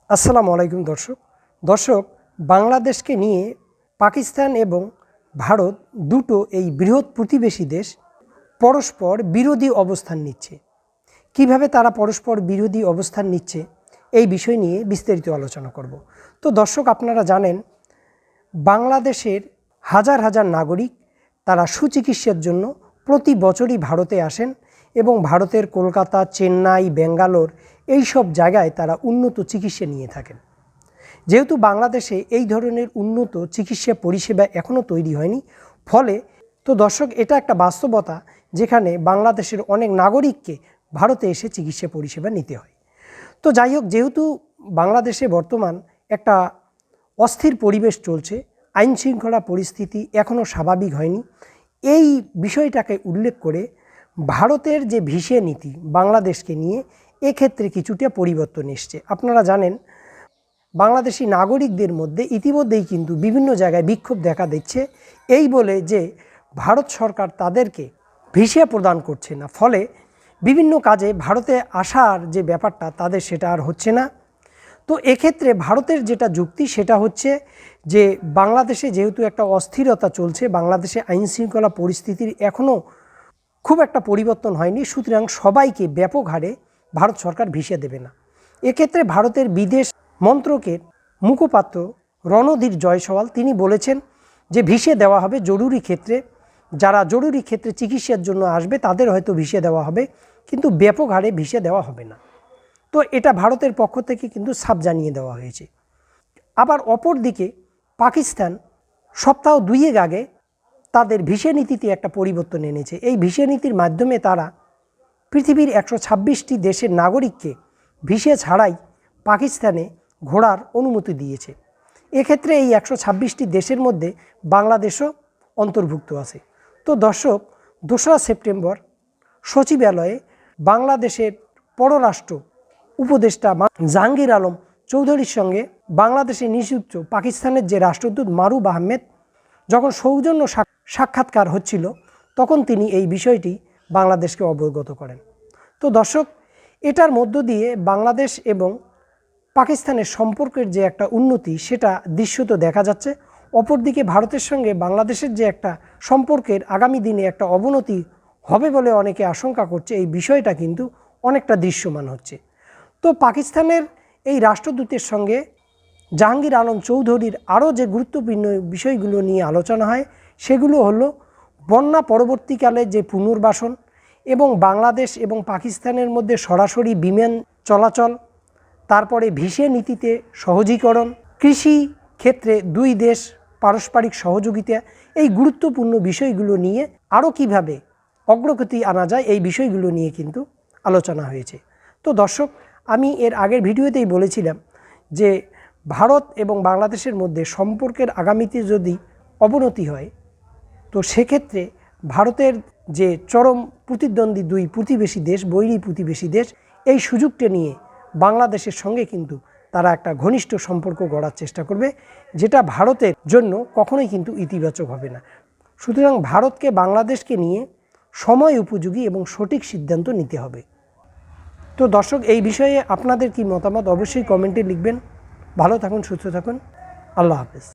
আসসালামু আলাইকুম দর্শক বাংলাদেশকে নিয়ে পাকিস্তান এবং ভারত দুটো এই বৃহৎ প্রতিবেশী দেশ পরস্পর বিরোধী অবস্থান নিচ্ছে। কিভাবে তারা পরস্পর বিরোধী অবস্থান নিচ্ছে এই বিষয় নিয়ে বিস্তারিত আলোচনা করব। তো দর্শক, আপনারা জানেন বাংলাদেশের হাজার হাজার নাগরিক তারা সুচিকিৎসার জন্য প্রতি বছরই ভারতে আসেন এবং ভারতের কলকাতা, চেন্নাই, ব্যাঙ্গালোর এই সব জায়গায় তারা উন্নত চিকিৎসা নিয়ে থাকেন। যেহেতু বাংলাদেশে এই ধরনের উন্নত চিকিৎসা পরিষেবা এখনও তৈরি হয়নি, ফলে তো দর্শক এটা একটা বাস্তবতা যেখানে বাংলাদেশের অনেক নাগরিককে ভারতে এসে চিকিৎসা পরিষেবা নিতে হয়। তো যাই হোক, যেহেতু বাংলাদেশে বর্তমান একটা অস্থির পরিবেশ চলছে, আইন শৃঙ্খলা পরিস্থিতি এখনও স্বাভাবিক হয়নি, এই বিষয়টাকে উল্লেখ করে ভারতের যে ভিসা নীতি বাংলাদেশকে নিয়ে এক্ষেত্রে কিছুটা পরিবর্তন এসছে। আপনারা জানেন বাংলাদেশি নাগরিকদের মধ্যে ইতিমধ্যেই কিন্তু বিভিন্ন জায়গায় বিক্ষোভ দেখা দিচ্ছে, এই বলে যে ভারত সরকার তাদেরকে ভিসা প্রদান করছে না, ফলে বিভিন্ন কাজে ভারতে আসার যে ব্যাপারটা তাদের সেটা আর হচ্ছে না। তো এক্ষেত্রে ভারতের যেটা যুক্তি সেটা হচ্ছে যে বাংলাদেশে যেহেতু একটা অস্থিরতা চলছে, বাংলাদেশে আইন শৃঙ্খলা পরিস্থিতির এখনও খুব একটা পরিবর্তন হয়নি, সুতরাং সবাইকে ব্যাপক হারে ভারত সরকার ভিসা দেবে না। এক্ষেত্রে ভারতের বিদেশ মন্ত্রকের মুখপাত্র রণধীর জয়সওয়াল তিনি বলেছেন যে ভিসা দেওয়া হবে জরুরি ক্ষেত্রে, যারা জরুরি ক্ষেত্রে চিকিৎসার জন্য আসবে তাদের হয়তো ভিসা দেওয়া হবে, কিন্তু ব্যাপক হারে ভিসা দেওয়া হবে না। তো এটা ভারতের পক্ষ থেকে কিন্তু সাফ জানিয়ে দেওয়া হয়েছে। আবার অপরদিকে পাকিস্তান সপ্তাহ দুয়েক আগে তাদের ভিসা নীতিতে একটা পরিবর্তন এনেছে। এই ভিসা নীতির মাধ্যমে তারা পৃথিবীর 126টি দেশের নাগরিককে ভিসা ছাড়াই পাকিস্তানে ঘোরার অনুমতি দিয়েছে। এক্ষেত্রে এই 126টি দেশের মধ্যে বাংলাদেশও অন্তর্ভুক্ত আছে। তো দর্শক, 2রা সেপ্টেম্বর সচিবালয়ে বাংলাদেশের পররাষ্ট্র উপদেষ্টা জাহাঙ্গীর আলম চৌধুরীর সঙ্গে বাংলাদেশে নিযুক্ত পাকিস্তানের যে রাষ্ট্রদূত মারুফ আহমেদ যখন সৌজন্য সাক্ষাৎকার হচ্ছিল, তখন তিনি এই বিষয়টি বাংলাদেশকে অবগত করেন। তো দর্শক, এটার মধ্য দিয়ে বাংলাদেশ এবং পাকিস্তানের সম্পর্কের যে একটা উন্নতি সেটা দৃশ্যত দেখা যাচ্ছে। অপরদিকে ভারতের সঙ্গে বাংলাদেশের যে একটা সম্পর্কের আগামী দিনে একটা অবনতি হবে বলে অনেকে আশঙ্কা করছে, এই বিষয়টা কিন্তু অনেকটা দৃশ্যমান হচ্ছে। তো পাকিস্তানের এই রাষ্ট্রদূতের সঙ্গে জাহাঙ্গীর আলম চৌধুরীর আরও যে গুরুত্বপূর্ণ বিষয়গুলো নিয়ে আলোচনা হয় সেগুলো হলো বন্যা পরবর্তীকালে যে পুনর্বাসন এবং বাংলাদেশ এবং পাকিস্তানের মধ্যে সরাসরি বিমান চলাচল, তারপরে ভিসা নীতিতে সহজীকরণ, কৃষি ক্ষেত্রে দুই দেশ পারস্পরিক সহযোগিতা, এই গুরুত্বপূর্ণ বিষয়গুলো নিয়ে আরও কিভাবে অগ্রগতি আনা যায় এই বিষয়গুলো নিয়ে কিন্তু আলোচনা হয়েছে। তো দর্শক, আমি এর আগের ভিডিওতেই বলেছিলাম যে ভারত এবং বাংলাদেশের মধ্যে সম্পর্কের আগামীতে যদি অবনতি হয়, তো সেক্ষেত্রে ভারতের যে চরম প্রতিদ্বন্দ্বী দুই প্রতিবেশী দেশ, বৈরী প্রতিবেশী দেশ, এই সুযোগটা নিয়ে বাংলাদেশের সঙ্গে কিন্তু তারা একটা ঘনিষ্ঠ সম্পর্ক গড়ার চেষ্টা করবে, যেটা ভারতের জন্য কখনোই কিন্তু ইতিবাচক হবে না। সুতরাং ভারতকে বাংলাদেশকে নিয়ে সময় উপযোগী এবং সঠিক সিদ্ধান্ত নিতে হবে। তো দর্শক, এই বিষয়ে আপনাদের কি মতামত অবশ্যই কমেন্টে লিখবেন। ভালো থাকুন, সুস্থ থাকুন, আল্লাহ হাফেজ।